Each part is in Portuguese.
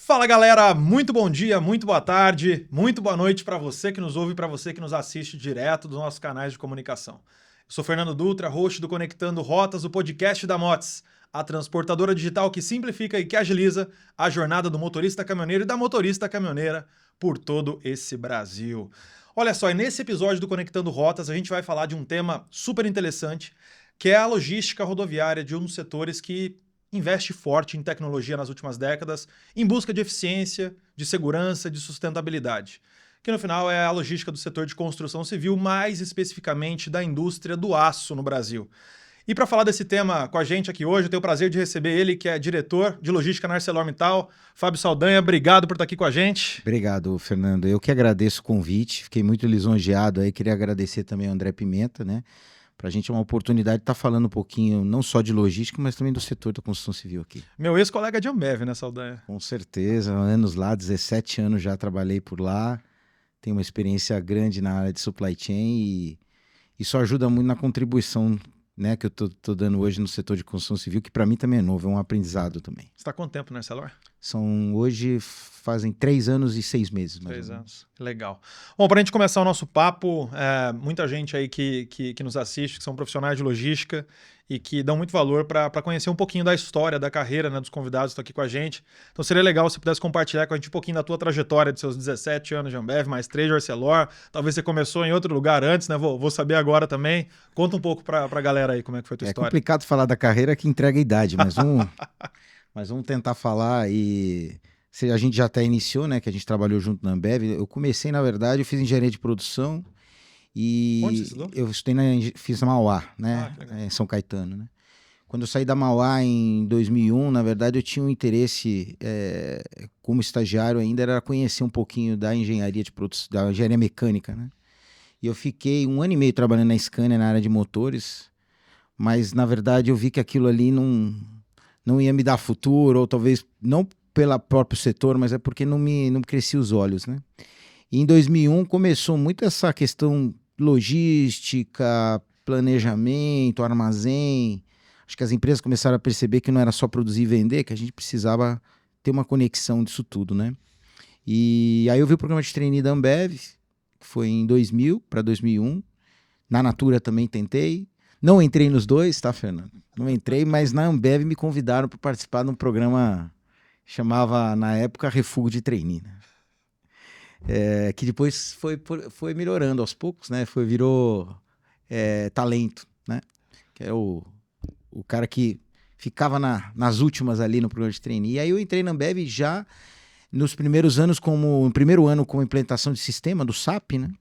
Fala galera, muito bom dia, muito boa tarde, muito boa noite para você que nos ouve e para você que nos assiste direto dos nossos canais de comunicação. Eu sou Fernando Dutra, host do Conectando Rotas, o podcast da Mots, a transportadora digital que simplifica e que agiliza a jornada do motorista caminhoneiro e da motorista caminhoneira por todo esse Brasil. Olha só, e nesse episódio do Conectando Rotas a gente vai falar de um tema super interessante, que é a logística rodoviária de um dos setores que investe forte em tecnologia nas últimas décadas, em busca de eficiência, de segurança, de sustentabilidade. Que no final é a logística do setor de construção civil, mais especificamente da indústria do aço no Brasil. E para falar desse tema com a gente aqui hoje, eu tenho o prazer de receber ele, que é diretor de logística na ArcelorMittal, Fábio Saldanha. Obrigado por estar aqui com a gente. Obrigado, Fernando. Eu que agradeço o convite, fiquei muito lisonjeado aí. Queria agradecer também ao André Pimenta, né? Para a gente é uma oportunidade de estar falando um pouquinho, não só de logística, mas também do setor da construção civil aqui. Meu ex-colega de Ambev, né, Saldanha? Com certeza, anos lá, 17 anos já trabalhei por lá, tenho uma experiência grande na área de supply chain e isso ajuda muito na contribuição, né, que eu tô dando hoje no setor de construção civil, que para mim também é novo, é um aprendizado também. Você está quanto tempo na Arcelor? Hoje fazem 3 anos e 6 meses. 3 anos. Legal. Bom, para a gente começar o nosso papo, muita gente aí que nos assiste, que são profissionais de logística e que dão muito valor para conhecer um pouquinho da história, da carreira, né, dos convidados que estão aqui com a gente. Então seria legal se você pudesse compartilhar com a gente um pouquinho da tua trajetória de seus 17 anos de Ambev, mais 3 de Arcelor. Talvez você começou em outro lugar antes, né? Vou saber agora também. Conta um pouco para a galera aí como é que foi a tua história. É complicado falar da carreira que entrega a idade, mas vamos tentar falar e... A gente já até iniciou, né? Que a gente trabalhou junto na Ambev. Eu comecei, na verdade, eu fiz engenharia de produção e... Onde você estudou? Eu fiz na Mauá, né? Em São Caetano, né? Quando eu saí da Mauá em 2001, na verdade, eu tinha um interesse, como estagiário ainda, era conhecer um pouquinho da engenharia de produção, da engenharia mecânica, né? E eu fiquei 1 ano e meio trabalhando na Scania, na área de motores, mas, na verdade, eu vi que aquilo ali não ia me dar futuro, ou talvez não pelo próprio setor, mas é porque não me crescia os olhos, né? E em 2001 começou muito essa questão logística, planejamento, armazém. Acho que as empresas começaram a perceber que não era só produzir e vender, que a gente precisava ter uma conexão disso tudo, né? E aí eu vi o programa de trainee da Ambev, que foi em 2000 para 2001. Na Natura também tentei. Não entrei nos dois, tá, Fernando? Não entrei, mas na Ambev me convidaram para participar de um programa que chamava, na época, Refúgio de Trainee, né? Que depois foi melhorando aos poucos, né? Virou talento, né? Que é o cara que ficava nas últimas ali no programa de trainee. E aí eu entrei na Ambev já nos primeiros anos, no primeiro ano com implementação de sistema do SAP, né?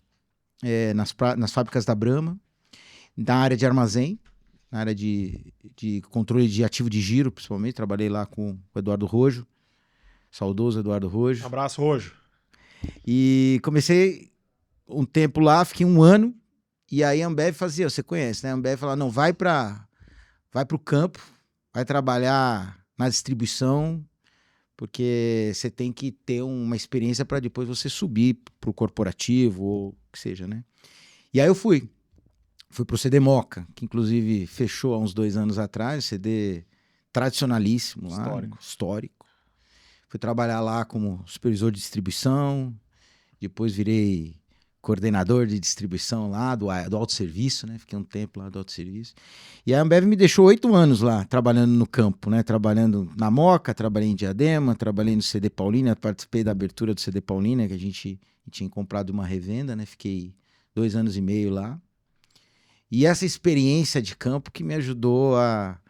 Nas fábricas da Brahma, na área de armazém, na área de controle de ativo de giro, principalmente. Trabalhei lá com o Eduardo Rojo, saudoso Eduardo Rojo. Abraço, Rojo. E comecei um tempo lá, fiquei 1 ano, e aí a Ambev fazia, você conhece, né? A Ambev falava, não, vai para o campo, vai trabalhar na distribuição, porque você tem que ter uma experiência para depois você subir para o corporativo, ou o que seja, né? E aí eu fui para o CD Moca, que inclusive fechou há uns 2 anos atrás, CD tradicionalíssimo lá, histórico. Fui trabalhar lá como supervisor de distribuição, depois virei coordenador de distribuição lá do autosserviço, né? Fiquei um tempo lá do autosserviço. E a Ambev me deixou 8 anos lá, trabalhando no campo, né? Trabalhando na Moca, trabalhei em Diadema, trabalhei no CD Paulina, participei da abertura do CD Paulina, que a gente tinha comprado uma revenda, né? Fiquei 2 anos e meio lá. E essa experiência de campo que me ajudou a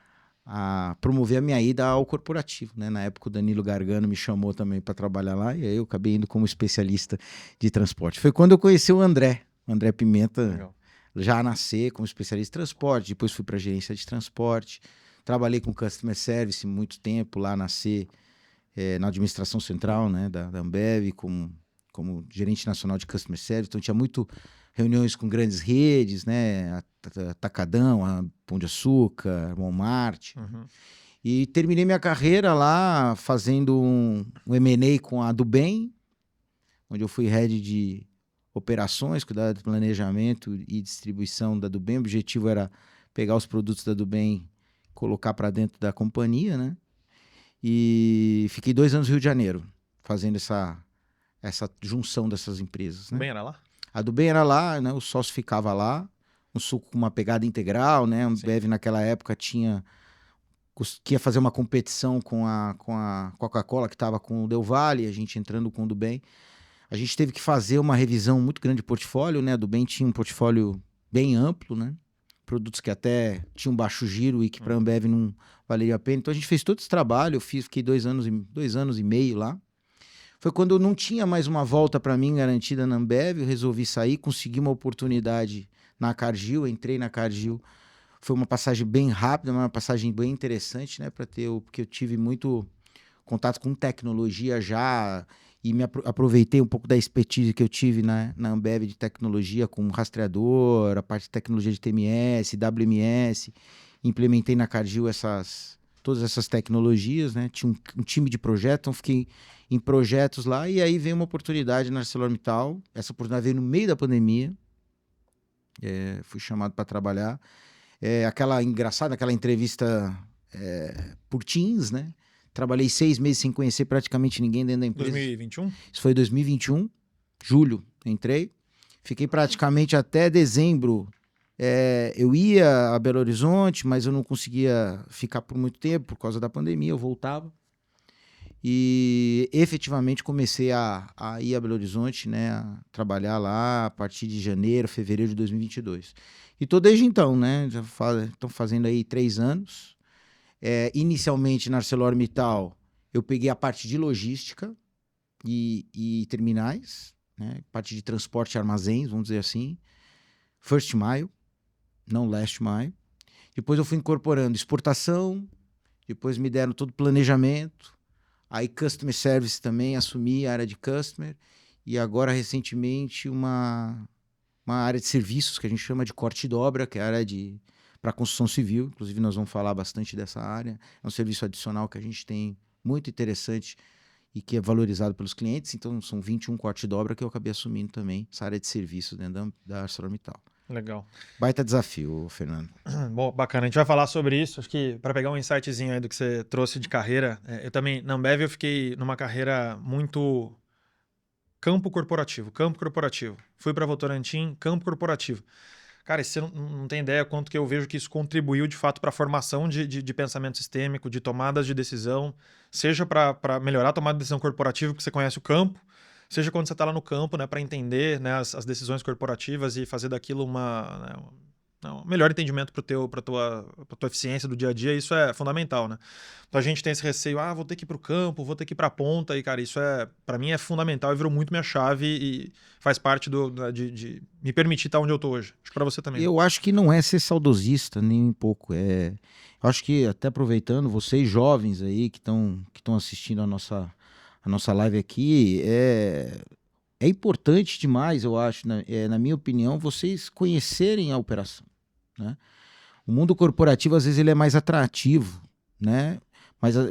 promover a minha ida ao corporativo, né? Na época o Danilo Gargano me chamou também para trabalhar lá e aí eu acabei indo como especialista de transporte. Foi quando eu conheci o André Pimenta. Legal. Já nascer como especialista de transporte, depois fui para a gerência de transporte, trabalhei com Customer Service muito tempo lá na na administração central, né, da Ambev, como gerente nacional de Customer Service, então tinha muito reuniões com grandes redes, né, Atacadão, a Pão de Açúcar, Walmart. Uhum. E terminei minha carreira lá fazendo um M&A com a Dubem, onde eu fui head de operações, cuidar do planejamento e distribuição da Dubem. O objetivo era pegar os produtos da Dubem, colocar para dentro da companhia, né? E fiquei 2 anos no Rio de Janeiro. fazendo essa junção dessas empresas, né? Bem, era lá? A do bem era lá, né? O sócio ficava lá, um suco com uma pegada integral, né? A Ambev naquela época que ia fazer uma competição com a Coca-Cola, que estava com o Del Valle, a gente entrando com o do bem. A gente teve que fazer uma revisão muito grande de portfólio, né? A do bem tinha um portfólio bem amplo, né? Produtos que até tinham baixo giro e que para a Ambev não valeria a pena. Então a gente fez todo esse trabalho, fiquei 2 anos e meio lá. Foi quando eu não tinha mais uma volta para mim garantida na Ambev, eu resolvi sair, consegui uma oportunidade na Cargill, entrei na Cargill. Foi uma passagem bem rápida, uma passagem bem interessante, né, porque eu tive muito contato com tecnologia já e aproveitei um pouco da expertise que eu tive na Ambev de tecnologia, com rastreador, a parte de tecnologia de TMS, WMS, implementei na Cargill todas essas tecnologias, né? Tinha um time de projeto, então fiquei em projetos lá, e aí veio uma oportunidade na ArcelorMittal. Essa oportunidade veio no meio da pandemia, fui chamado para trabalhar. Aquela entrevista por Teams, né? Trabalhei 6 meses sem conhecer praticamente ninguém dentro da empresa. 2021? Isso foi 2021, julho, entrei. Fiquei praticamente até dezembro. Eu ia a Belo Horizonte, mas eu não conseguia ficar por muito tempo por causa da pandemia, eu voltava. E efetivamente comecei a ir a Belo Horizonte, né, a trabalhar lá a partir de janeiro, fevereiro de 2022. E estou desde então, né, já estão fazendo aí 3 anos. Inicialmente na ArcelorMittal, eu peguei a parte de logística e terminais, né, parte de transporte e armazéns, vamos dizer assim, first mile, não last mile. Depois eu fui incorporando exportação, depois me deram todo o planejamento, aí Customer Service também, assumi a área de Customer, e agora recentemente uma área de serviços que a gente chama de corte e dobra, que é a área para construção civil. Inclusive nós vamos falar bastante dessa área. É um serviço adicional que a gente tem muito interessante e que é valorizado pelos clientes. Então são 21 corte e dobra que eu acabei assumindo também, essa área de serviços dentro da ArcelorMittal. Legal. Baita desafio, Fernando. Bom, bacana. A gente vai falar sobre isso. Acho que para pegar um insightzinho aí do que você trouxe de carreira, eu também, na Ambev, eu fiquei numa carreira muito campo corporativo. Fui para Votorantim, campo corporativo. Cara, você não tem ideia quanto que eu vejo que isso contribuiu de fato para a formação de pensamento sistêmico, de tomadas de decisão, seja para melhorar a tomada de decisão corporativa, porque você conhece o campo, seja quando você está lá no campo, né, para entender, né, as decisões corporativas e fazer daquilo um melhor entendimento para tua eficiência do dia a dia. Isso é fundamental, né? Então a gente tem esse receio, vou ter que ir para o campo, vou ter que ir para a ponta, e cara, isso para mim é fundamental e virou muito minha chave e faz parte de me permitir estar onde eu estou hoje. Acho que para você também. Eu acho que não é ser saudosista, nem um pouco. Eu acho que, até aproveitando, vocês jovens aí que estão assistindo a nossa live aqui, é importante demais, eu acho, na minha opinião, vocês conhecerem a operação, né? O mundo corporativo, às vezes, ele é mais atrativo, né?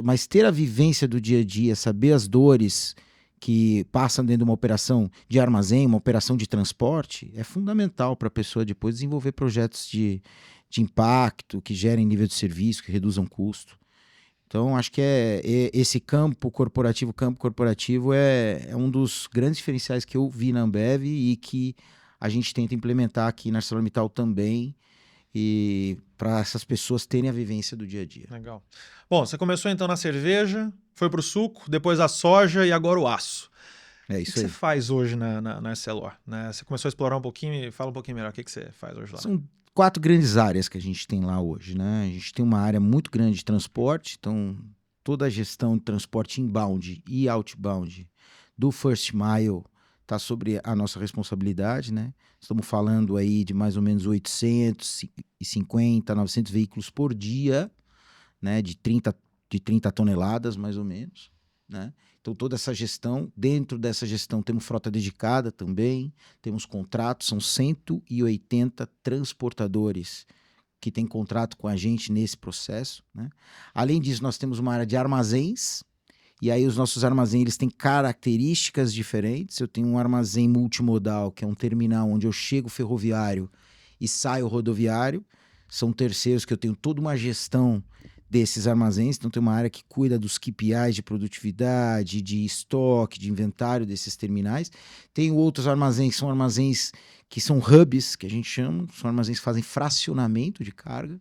Mas ter a vivência do dia a dia, saber as dores que passam dentro de uma operação de armazém, uma operação de transporte, é fundamental para a pessoa depois desenvolver projetos de impacto, que gerem nível de serviço, que reduzam custo. Então, acho que esse campo corporativo é um dos grandes diferenciais que eu vi na Ambev e que a gente tenta implementar aqui na ArcelorMittal também, e para essas pessoas terem a vivência do dia a dia. Legal. Bom, você começou então na cerveja, foi para o suco, depois a soja e agora o aço. É isso aí. O que você faz hoje na Arcelor? Né? Você começou a explorar um pouquinho, fala um pouquinho melhor. O que você faz hoje lá? São 4 grandes áreas que a gente tem lá hoje, né? A gente tem uma área muito grande de transporte, então toda a gestão de transporte inbound e outbound do first mile está sobre a nossa responsabilidade, né? Estamos falando aí de mais ou menos 850, 900 veículos por dia, né? De 30 toneladas, mais ou menos, né? Então, toda essa gestão, dentro dessa gestão temos frota dedicada também, temos contratos, são 180 transportadores que têm contrato com a gente nesse processo, né? Além disso, nós temos uma área de armazéns, e aí os nossos armazéns eles têm características diferentes. Eu tenho um armazém multimodal, que é um terminal onde eu chego ferroviário e saio rodoviário. São terceiros que eu tenho toda uma gestão desses armazéns. Então tem uma área que cuida dos KPIs de produtividade, de estoque, de inventário desses terminais. Tem outros armazéns que são armazéns que são hubs, que a gente chama, são armazéns que fazem fracionamento de carga,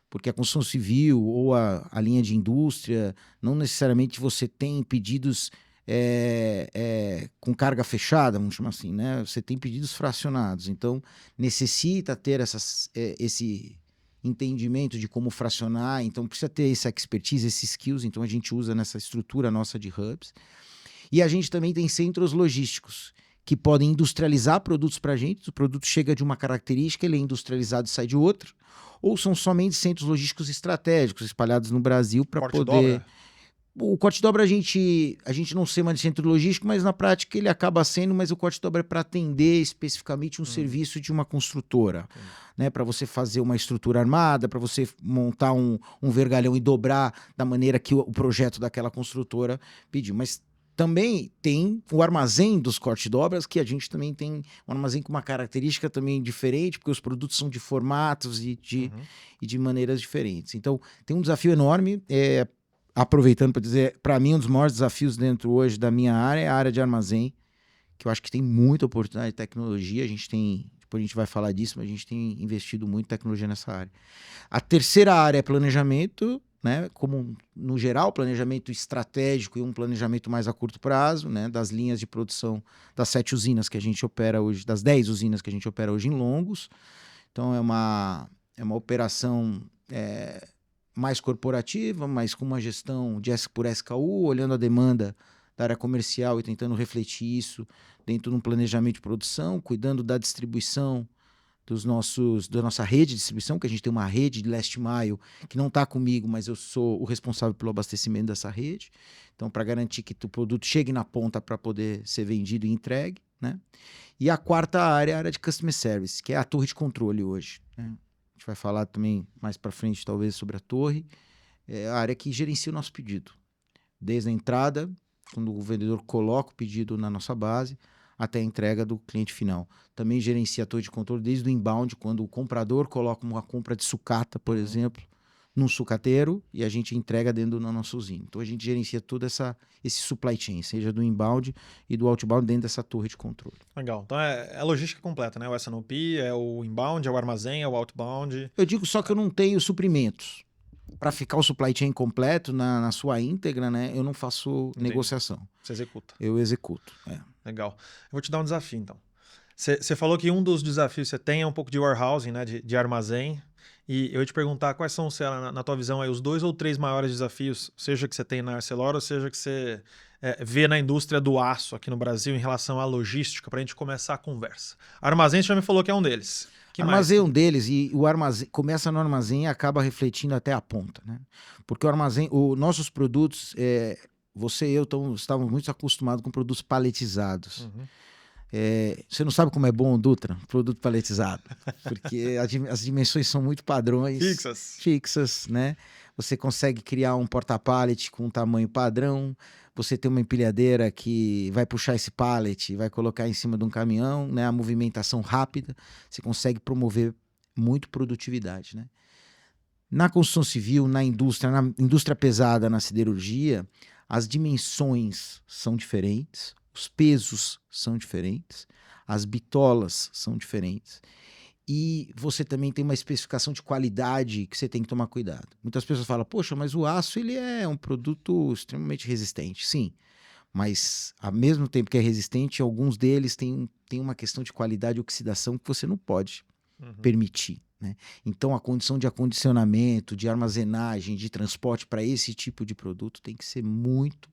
porque a construção civil ou a linha de indústria, não necessariamente você tem pedidos com carga fechada, vamos chamar assim, né? Você tem pedidos fracionados, então necessita ter esse entendimento de como fracionar, então precisa ter essa expertise, esses skills, então a gente usa nessa estrutura nossa de hubs. E a gente também tem centros logísticos que podem industrializar produtos para a gente, o produto chega de uma característica, ele é industrializado e sai de outra, ou são somente centros logísticos estratégicos espalhados no Brasil para poder... Dobra. O corte-dobra a gente não chama de centro logístico, mas na prática ele acaba sendo, mas o corte-dobra é para atender especificamente um serviço de uma construtora, né? Para você fazer uma estrutura armada, para você montar um vergalhão e dobrar da maneira que o projeto daquela construtora pediu. Mas também tem o armazém dos corte-dobras, que a gente também tem um armazém com uma característica também diferente, porque os produtos são de formatos e de maneiras diferentes. Então tem um desafio enorme, aproveitando para dizer, para mim um dos maiores desafios dentro hoje da minha área é a área de armazém, que eu acho que tem muita oportunidade de tecnologia, a gente tem, depois a gente vai falar disso, mas a gente tem investido muito em tecnologia nessa área. A terceira área é planejamento, né, como no geral, planejamento estratégico e um planejamento mais a curto prazo, né, das linhas de produção das 7 usinas que a gente opera hoje, das 10 usinas que a gente opera hoje em Longos. Então é uma operação mais corporativa, mas com uma gestão por SKU, olhando a demanda da área comercial e tentando refletir isso dentro de um planejamento de produção, cuidando da distribuição da nossa rede de distribuição, que a gente tem uma rede de last mile que não está comigo, mas eu sou o responsável pelo abastecimento dessa rede. Então, para garantir que o produto chegue na ponta para poder ser vendido e entregue, né? E a quarta área é a área de Customer Service, que é a torre de controle hoje, né? A gente vai falar também mais para frente, talvez, sobre a torre. É a área que gerencia o nosso pedido. Desde a entrada, quando o vendedor coloca o pedido na nossa base, até a entrega do cliente final. Também gerencia a torre de controle desde o inbound, quando o comprador coloca uma compra de sucata, por exemplo, num sucateiro e a gente entrega dentro da nossa usina. Então a gente gerencia todo esse supply chain, seja do inbound e do outbound dentro dessa torre de controle. Legal. Então é a logística completa, né? O S&OP, é o inbound, é o armazém, é o outbound. Eu digo só que eu não tenho suprimentos. Para ficar o supply chain completo na sua íntegra, né? Eu não faço negociação. Você executa. Eu executo. Legal. Eu vou te dar um desafio, então. Você falou que um dos desafios que você tem é um pouco de warehousing, né? De armazém. E eu ia te perguntar quais são, sei lá, na tua visão, aí, os 2 ou 3 maiores desafios, seja que você tem na Arcelor, ou seja que você vê na indústria do aço aqui no Brasil em relação à logística, para a gente começar a conversa. Armazém, você já me falou que é um deles. Que armazém é mais? um deles, e o armazém começa no armazém e acaba refletindo até a ponta, né? Porque o armazém, nossos produtos, você e eu estávamos muito acostumados com produtos paletizados. Você não sabe como é bom, Dutra, produto paletizado, porque as dimensões são muito padrões. Fixas, né? Você consegue criar um porta-pallet com um tamanho padrão, você tem uma empilhadeira que vai puxar esse pallet, vai colocar em cima de um caminhão, né? A movimentação rápida, você consegue promover muito produtividade, né? Na construção civil, na indústria pesada, na siderurgia, as dimensões são diferentes, os pesos são diferentes, as bitolas são diferentes. E você também tem uma especificação de qualidade que você tem que tomar cuidado. Muitas pessoas falam, poxa, mas o aço ele é um produto extremamente resistente. Sim, mas ao mesmo tempo que é resistente, alguns deles têm uma questão de qualidade e oxidação que você não pode permitir, né? Então a condição de acondicionamento, de armazenagem, de transporte para esse tipo de produto tem que ser muito,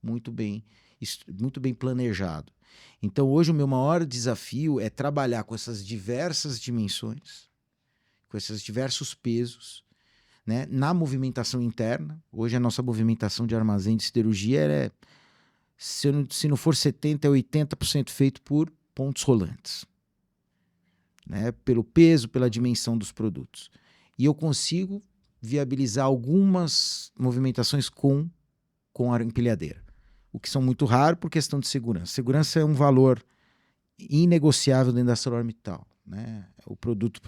muito bem planejado. Então hoje o meu maior desafio é trabalhar com essas diversas dimensões, com esses diversos pesos, né, na movimentação interna. Hoje a nossa movimentação de armazém de siderurgia se não for 70%, é 80% feito por pontos rolantes, né, pelo peso, pela dimensão dos produtos. E eu consigo viabilizar algumas movimentações com a empilhadeira, o que são muito raros por questão de segurança. Segurança é um valor inegociável dentro da ArcelorMittal, né? O produto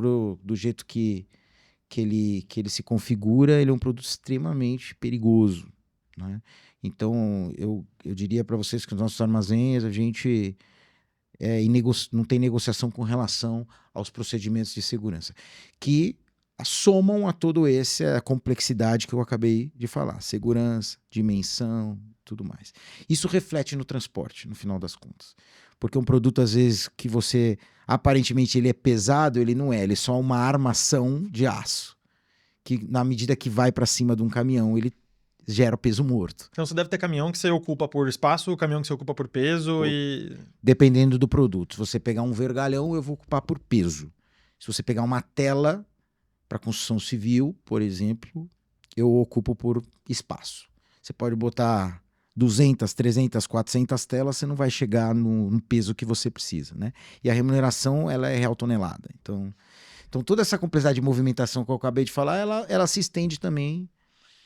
do jeito que que ele se configura, ele é um produto extremamente perigoso, né? Então, eu diria para vocês que os nossos armazéns, a gente não tem negociação com relação aos procedimentos de segurança, que somam a todo essa complexidade que eu acabei de falar, segurança, dimensão, tudo mais. Isso reflete no transporte, no final das contas, porque um produto, às vezes, que você, aparentemente, ele é pesado, ele não é, ele é só uma armação de aço, que na medida que vai para cima de um caminhão, ele gera peso morto. Então você deve ter caminhão que você ocupa por espaço, caminhão que você ocupa por peso e... Dependendo do produto. Se você pegar um vergalhão, eu vou ocupar por peso. Se você pegar uma tela para construção civil, por exemplo, eu ocupo por espaço. Você pode botar 200, 300, 400 telas, você não vai chegar no peso que você precisa, né? E a remuneração, ela é real tonelada. Então toda essa complexidade de movimentação que eu acabei de falar, ela se estende também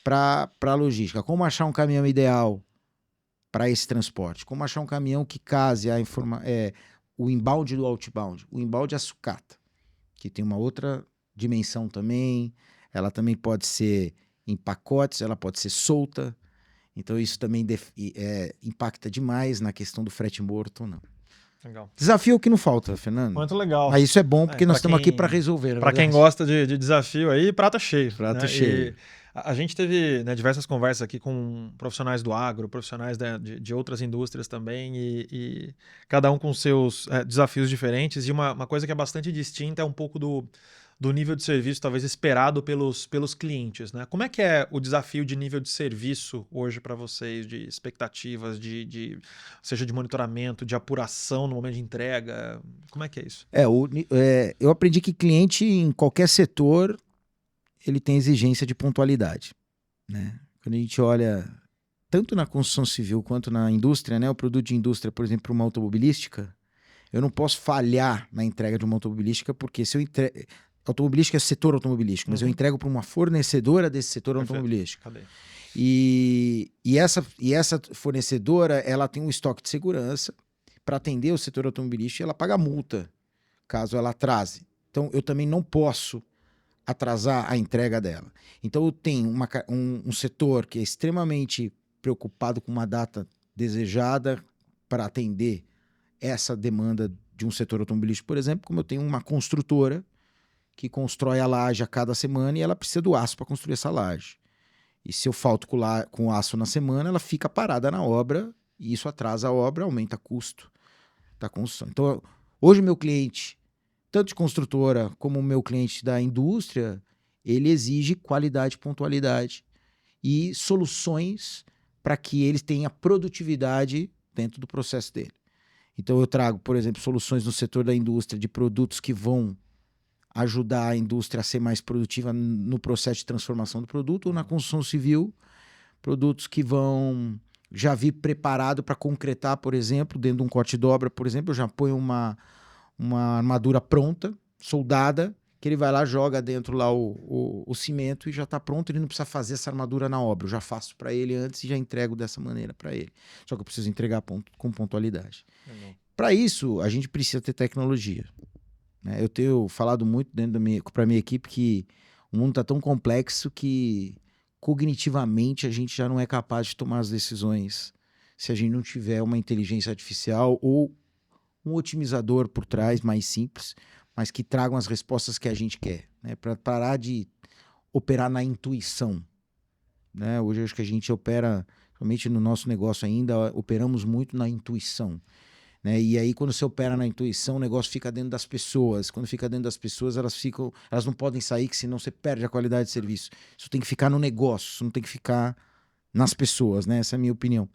para a logística. Como achar um caminhão ideal para esse transporte? Como achar um caminhão que case o inbound do outbound? O inbound é a sucata, que tem uma outra dimensão também. Ela também pode ser em pacotes, ela pode ser solta. Então isso também impacta demais na questão do frete morto ou não. Legal. Desafio que não falta, Fernando. Muito legal. Mas isso é bom porque nós estamos aqui para resolver. Para quem gosta de desafio aí, prato cheio. Prato né? cheio. A gente teve, né, diversas conversas aqui com profissionais do agro, profissionais de outras indústrias também, e cada um com seus desafios diferentes. E uma coisa que é bastante distinta é um pouco do nível de serviço talvez esperado pelos clientes, né? Como é que é o desafio de nível de serviço hoje para vocês, de expectativas, seja de monitoramento, de apuração no momento de entrega? Como é que é isso? Eu aprendi que cliente em qualquer setor ele tem exigência de pontualidade, né? Quando a gente olha tanto na construção civil quanto na indústria, né? O produto de indústria, por exemplo, uma automobilística, eu não posso falhar na entrega de uma automobilística, porque se eu entrego... Automobilística é setor automobilístico, mas eu entrego para uma fornecedora desse setor automobilístico. Cadê? E essa fornecedora, ela tem um estoque de segurança para atender o setor automobilístico e ela paga multa caso ela atrase. Então, eu também não posso atrasar a entrega dela. Então, eu tenho um setor que é extremamente preocupado com uma data desejada para atender essa demanda de um setor automobilístico, por exemplo, como eu tenho uma construtora que constrói a laje a cada semana e ela precisa do aço para construir essa laje. E se eu falto com aço na semana, ela fica parada na obra e isso atrasa a obra, aumenta o custo da construção. Então, hoje meu cliente, tanto de construtora como o meu cliente da indústria, ele exige qualidade, pontualidade e soluções para que ele tenha produtividade dentro do processo dele. Então eu trago, por exemplo, soluções no setor da indústria de produtos que vão ajudar a indústria a ser mais produtiva no processo de transformação do produto, ou na construção civil, produtos que vão já vir preparado para concretar, por exemplo, dentro de um corte de obra, por exemplo, eu já ponho uma armadura pronta, soldada, que ele vai lá, joga dentro lá o cimento e já está pronto, ele não precisa fazer essa armadura na obra, eu já faço para ele antes e já entrego dessa maneira para ele. Só que eu preciso entregar com pontualidade. Para isso, a gente precisa ter tecnologia. Eu tenho falado muito para a minha equipe que o mundo está tão complexo que cognitivamente a gente já não é capaz de tomar as decisões se a gente não tiver uma inteligência artificial ou um otimizador por trás mais simples, mas que tragam as respostas que a gente quer, né? Para parar de operar na intuição, né? Hoje acho que a gente opera, realmente no nosso negócio ainda, operamos muito na intuição. Né? E aí, quando você opera na intuição, o negócio fica dentro das pessoas. Quando fica dentro das pessoas, elas não podem sair, que senão você perde a qualidade de serviço. Isso tem que ficar no negócio, isso não tem que ficar nas pessoas, né? Essa é a minha opinião.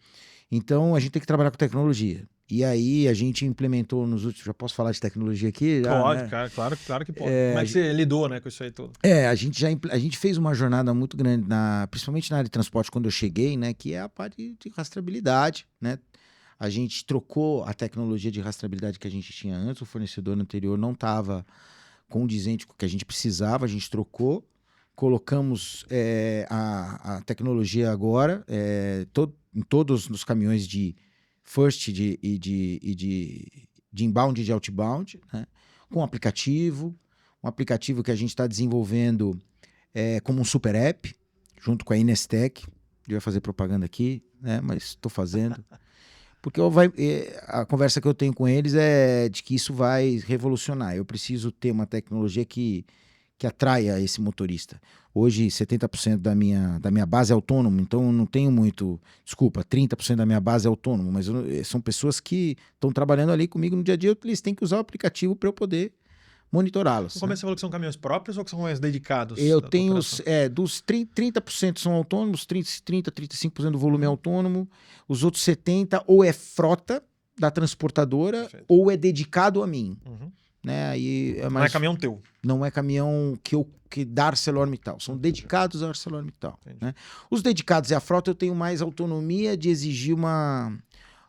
Então, a gente tem que trabalhar com tecnologia. E aí, a gente implementou nos últimos... Já posso falar de tecnologia aqui? Pode, né? cara, claro que pode. Como é que você lidou, né, com isso aí tudo? A gente fez uma jornada muito grande, principalmente na área de transporte, quando eu cheguei, né? Que é a parte de rastreabilidade, né? A gente trocou a tecnologia de rastreabilidade que a gente tinha antes, o fornecedor anterior não estava condizente com o que a gente precisava, a gente trocou, colocamos a tecnologia agora em todos os caminhões de first e de inbound e de outbound, né? Com um aplicativo que a gente está desenvolvendo como um super app, junto com a Inestec. Eu ia fazer propaganda aqui, né? Mas estou fazendo. Porque a conversa que eu tenho com eles é de que isso vai revolucionar. Eu preciso ter uma tecnologia que atraia esse motorista. Hoje, 70% da minha base é autônomo, então eu não tenho muito... Desculpa, 30% da minha base é autônomo, mas são pessoas que estão trabalhando ali comigo no dia a dia, eles têm que usar o aplicativo para eu poder monitorá-los. No começo você falou que são caminhões próprios ou que são caminhões dedicados? Eu da tua tenho, operação? dos 30% são autônomos, 35% do volume é autônomo, os outros 70% ou é frota da transportadora Perfeito. ou é dedicado a mim. Uhum. Né? Aí Não é caminhão teu. Não é caminhão que da ArcelorMittal, são dedicados à ArcelorMittal. Né? Os dedicados à frota eu tenho mais autonomia de exigir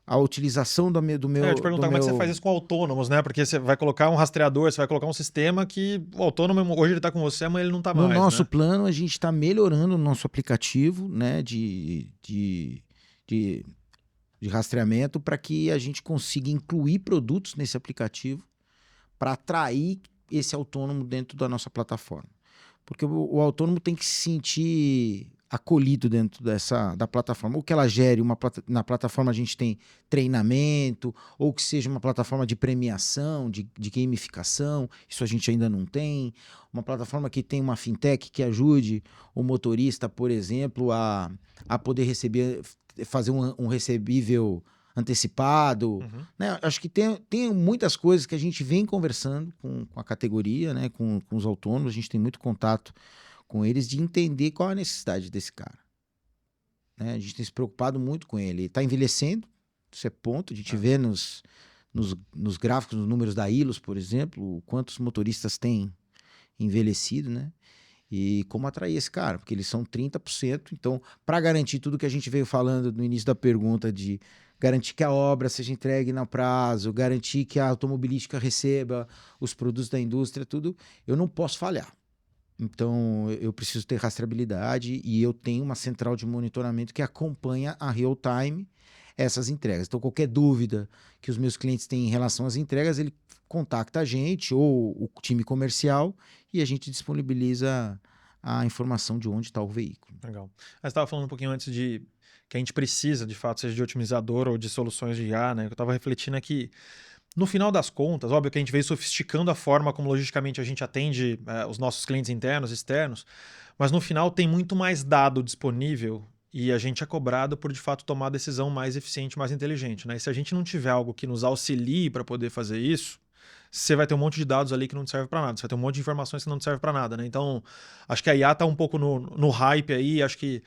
a utilização do meu... Eu te perguntar como é que você faz isso com autônomos, né? Porque você vai colocar um rastreador, você vai colocar um sistema que o autônomo, hoje ele está com você, amanhã ele não está mais. No nosso né? plano, a gente está melhorando o nosso aplicativo, né, de rastreamento para que a gente consiga incluir produtos nesse aplicativo para atrair esse autônomo dentro da nossa plataforma. Porque o autônomo tem que se sentir acolhido dentro da plataforma. Ou que ela gere, na plataforma a gente tem treinamento, ou que seja uma plataforma de premiação, de gamificação, isso a gente ainda não tem. Uma plataforma que tem uma fintech que ajude o motorista, por exemplo, a poder fazer um recebível antecipado, né? Acho que tem muitas coisas que a gente vem conversando com a categoria, né? com os autônomos, a gente tem muito contato com eles de entender qual a necessidade desse cara. Né? A gente tem se preocupado muito com ele. Ele está envelhecendo, isso é ponto, a gente vê nos gráficos, nos números da Ilus, por exemplo, quantos motoristas têm envelhecido, né? E como atrair esse cara, porque eles são 30%. Então, para garantir tudo que a gente veio falando no início da pergunta, de garantir que a obra seja entregue no prazo, garantir que a automobilística receba os produtos da indústria, tudo, eu não posso falhar. Então, eu preciso ter rastreabilidade e eu tenho uma central de monitoramento que acompanha a real time essas entregas. Então, qualquer dúvida que os meus clientes têm em relação às entregas, ele contacta a gente ou o time comercial e a gente disponibiliza a informação de onde está o veículo. Legal. Você estava falando um pouquinho antes de que a gente precisa, de fato, seja de otimizador ou de soluções de IA, né? Eu estava refletindo aqui, no final das contas, óbvio que a gente veio sofisticando a forma como logisticamente a gente atende os nossos clientes internos e externos, mas no final tem muito mais dado disponível e a gente é cobrado por, de fato, tomar a decisão mais eficiente, mais inteligente. Né? E se a gente não tiver algo que nos auxilie para poder fazer isso, você vai ter um monte de dados ali que não te serve para nada. Você vai ter um monte de informações que não te serve para nada. Né? Então, acho que a IA está um pouco no hype aí. Acho que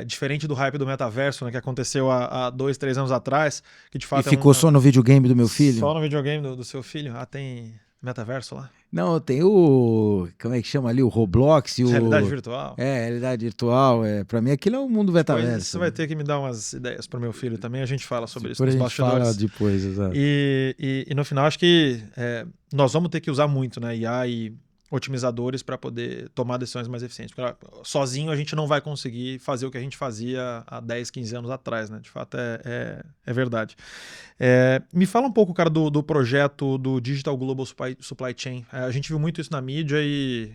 diferente do hype do metaverso, né, que aconteceu há 2, 3 anos atrás, que de fato e ficou só no videogame do meu filho? Só no videogame do seu filho? Ah, tem metaverso lá? Não, tem o... Como é que chama ali? O Roblox e o... Realidade virtual. Realidade virtual. Pra mim aquilo é o mundo metaverso. Você vai ter que me dar umas ideias pro meu filho também, a gente fala sobre isso nos bastidores. A gente fala depois, exato. E no final acho que nós vamos ter que usar muito, né, IA e otimizadores para poder tomar decisões mais eficientes. Porque sozinho a gente não vai conseguir fazer o que a gente fazia há 10, 15 anos atrás, né? De fato é verdade. Me fala um pouco, cara, do projeto do Digital Global Supply Chain. A gente viu muito isso na mídia e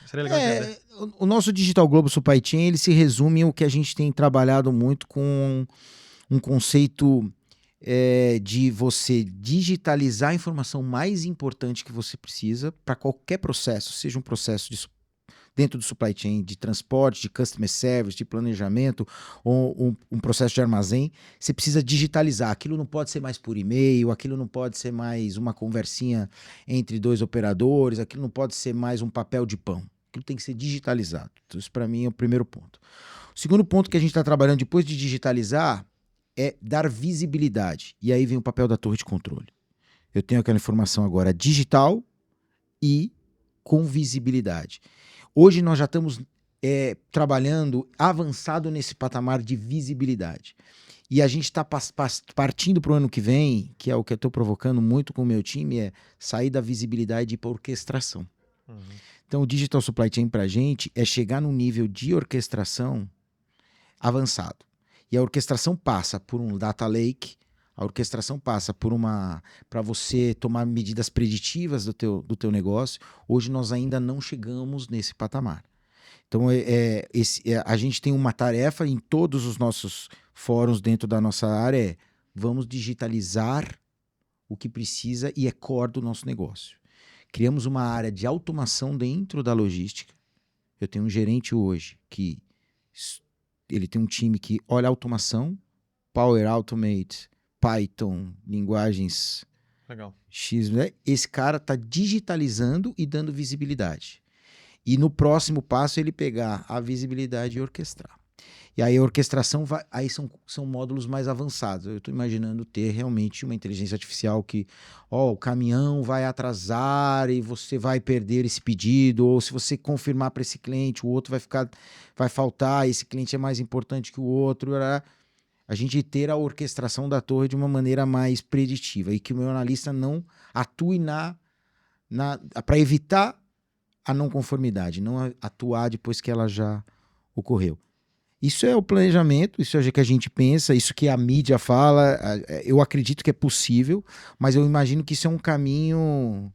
seria legal entender. O nosso Digital Global Supply Chain, ele se resume ao que a gente tem trabalhado muito com um conceito de você digitalizar a informação mais importante que você precisa para qualquer processo, seja um processo dentro do supply chain, de transporte, de customer service, de planejamento, ou um processo de armazém, você precisa digitalizar. Aquilo não pode ser mais por e-mail, aquilo não pode ser mais uma conversinha entre dois operadores, aquilo não pode ser mais um papel de pão. Aquilo tem que ser digitalizado. Então, isso para mim é o primeiro ponto. O segundo ponto que a gente está trabalhando depois de digitalizar é dar visibilidade. E aí vem o papel da torre de controle. Eu tenho aquela informação agora digital e com visibilidade. Hoje nós já estamos trabalhando avançado nesse patamar de visibilidade. E a gente está partindo para o ano que vem, que é o que eu estou provocando muito com o meu time, é sair da visibilidade e ir para orquestração. Então o Digital Supply Chain para a gente é chegar num nível de orquestração avançado. E a orquestração passa por um data lake, a orquestração passa para você tomar medidas preditivas do teu negócio. Hoje nós ainda não chegamos nesse patamar. Então, a gente tem uma tarefa em todos os nossos fóruns dentro da nossa área, vamos digitalizar o que precisa e é core do nosso negócio. Criamos uma área de automação dentro da logística. Eu tenho um gerente hoje que ele tem um time que olha automação, Power Automate, Python, linguagens Legal. X, né? Esse cara está digitalizando e dando visibilidade. E no próximo passo ele pegar a visibilidade e orquestrar. E aí a orquestração aí são módulos mais avançados. Eu estou imaginando ter realmente uma inteligência artificial que, o caminhão vai atrasar e você vai perder esse pedido, ou se você confirmar para esse cliente, o outro vai faltar, esse cliente é mais importante que o outro. A gente ter a orquestração da torre de uma maneira mais preditiva e que o meu analista não atue para evitar a não conformidade, não atuar depois que ela já ocorreu. Isso é o planejamento, isso é o que a gente pensa, isso que a mídia fala, eu acredito que é possível, mas eu imagino que isso é um caminho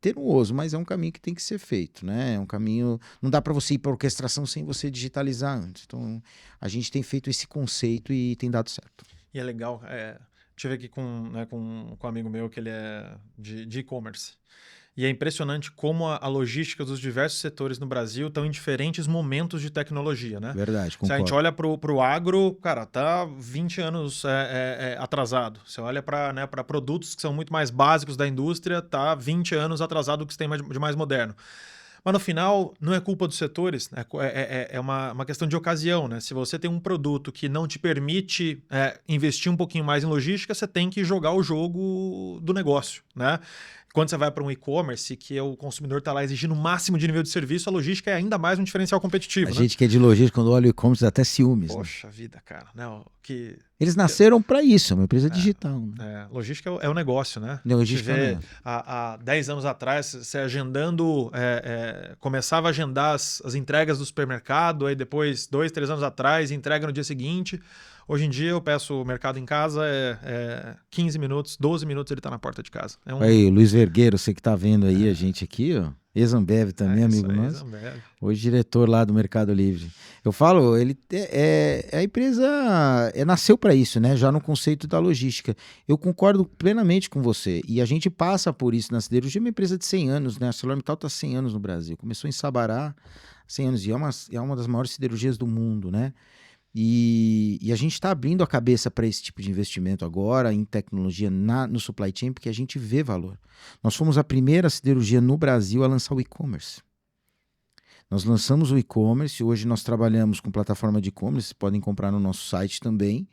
tenuoso, mas é um caminho que tem que ser feito, né? É um caminho, não dá para você ir para orquestração sem você digitalizar antes. Então, a gente tem feito esse conceito e tem dado certo. E é legal, tive aqui com um amigo meu que ele é de e-commerce. E é impressionante como a logística dos diversos setores no Brasil estão em diferentes momentos de tecnologia, né? Verdade, concordo. Se a gente olha para o agro, cara, tá 20 anos atrasado. Você olha para produtos que são muito mais básicos da indústria, tá 20 anos atrasado do que se tem de mais moderno. Mas no final, não é culpa dos setores, é uma questão de ocasião, né? Se você tem um produto que não te permite investir um pouquinho mais em logística, você tem que jogar o jogo do negócio, né? Quando você vai para um e-commerce, que o consumidor está lá exigindo o máximo de nível de serviço, a logística é ainda mais um diferencial competitivo. A gente que é de logística, quando olha o e-commerce, dá até ciúmes. Poxa vida, cara. Não, Eles nasceram para isso, é uma empresa digital. Né? Logística é o negócio, né? Logística você vê, há 10 anos atrás, você agendando, começava a agendar as entregas do supermercado, aí depois, 2, 3 anos atrás, entrega no dia seguinte. Hoje em dia eu peço o mercado em casa, 15 minutos, 12 minutos ele está na porta de casa. Aí, Luiz Vergueiro, você que está vendo aí a gente aqui, ó. Ex-Ambev também, amigo nosso. Hoje diretor lá do Mercado Livre. Eu falo, a empresa nasceu para isso, né? Já no conceito da logística. Eu concordo plenamente com você. E a gente passa por isso na siderurgia, uma empresa de 100 anos, né? A ArcelorMittal está 100 anos no Brasil. Começou em Sabará, 100 anos. E é uma das maiores siderurgias do mundo, né? E a gente está abrindo a cabeça para esse tipo de investimento agora em tecnologia no supply chain, porque a gente vê valor. Nós fomos a primeira siderurgia no Brasil a lançar o e-commerce. Nós lançamos o e-commerce, hoje nós trabalhamos com plataforma de e-commerce, podem comprar no nosso site também,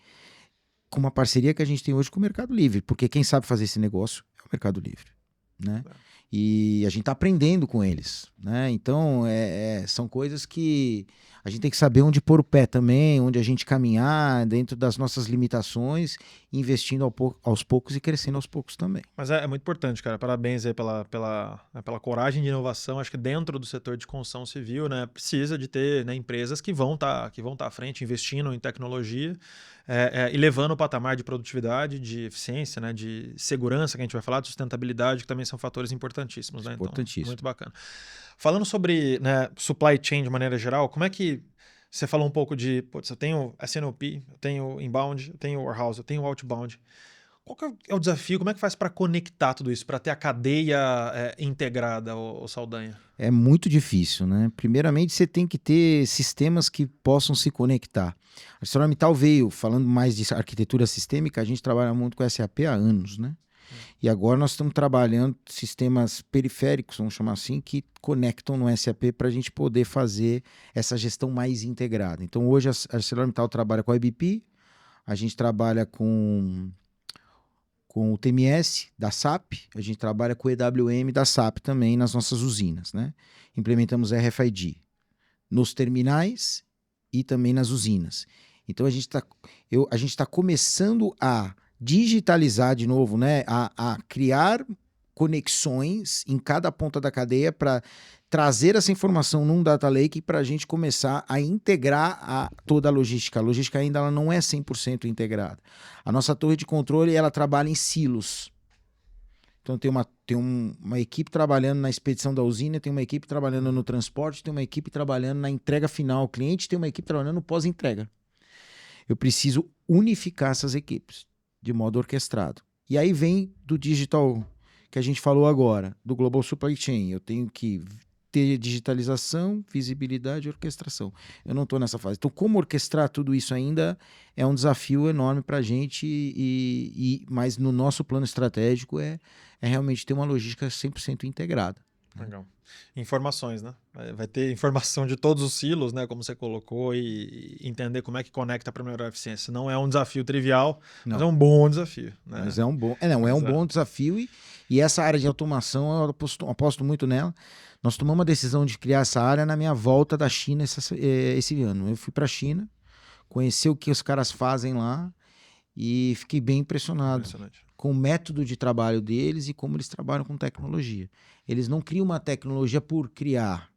com uma parceria que a gente tem hoje com o Mercado Livre, porque quem sabe fazer esse negócio é o Mercado Livre, né? E a gente está aprendendo com eles, né? Então, são coisas que a gente tem que saber onde pôr o pé também, onde a gente caminhar dentro das nossas limitações, investindo aos poucos e crescendo aos poucos também. Mas é muito importante, cara. Parabéns aí pela coragem de inovação. Acho que dentro do setor de construção civil, né, precisa de ter, né, empresas que vão tá à frente, investindo em tecnologia e levando o patamar de produtividade, de eficiência, né, de segurança, que a gente vai falar, de sustentabilidade, que também são fatores importantíssimos. Né? Importantíssimo. Então, muito bacana. Falando sobre, né, supply chain de maneira geral, como é que você falou um pouco de, eu tenho S&OP, eu tenho inbound, eu tenho warehouse, eu tenho outbound. Qual que é o desafio? Como é que faz para conectar tudo isso, para ter a cadeia integrada, o Saldanha? É muito difícil, né? Primeiramente, você tem que ter sistemas que possam se conectar. A ArcelorMittal veio, falando mais de arquitetura sistêmica, a gente trabalha muito com SAP há anos, né? E agora nós estamos trabalhando sistemas periféricos, vamos chamar assim, que conectam no SAP para a gente poder fazer essa gestão mais integrada. Então hoje a ArcelorMittal trabalha com a IBP, a gente trabalha com o TMS da SAP, a gente trabalha com o EWM da SAP também nas nossas usinas, né? Implementamos RFID nos terminais e também nas usinas. Então a gente está começando a digitalizar de novo, né? A criar conexões em cada ponta da cadeia para trazer essa informação num data lake para a gente começar a integrar toda a logística. A logística ainda ela não é 100% integrada. A nossa torre de controle ela trabalha em silos. Então tem uma equipe trabalhando na expedição da usina, tem uma equipe trabalhando no transporte, tem uma equipe trabalhando na entrega final ao cliente, tem uma equipe trabalhando no pós-entrega. Eu preciso unificar essas equipes de modo orquestrado. E aí vem do digital que a gente falou agora, do Global Supply Chain. Eu tenho que ter digitalização, visibilidade e orquestração. Eu não estou nessa fase. Então, como orquestrar tudo isso ainda é um desafio enorme para a gente, mas no nosso plano estratégico é realmente ter uma logística 100% integrada. Legal. Informações, né? Vai ter informação de todos os silos, né? Como você colocou, e entender como é que conecta para melhorar a eficiência. Não é um desafio trivial, mas é um bom desafio. Né? Mas é um bom desafio e essa área de automação, eu aposto muito nela. Nós tomamos uma decisão de criar essa área na minha volta da China esse ano. Eu fui para a China, conheci o que os caras fazem lá e fiquei bem impressionado com o método de trabalho deles e como eles trabalham com tecnologia. Eles não criam uma tecnologia por criar,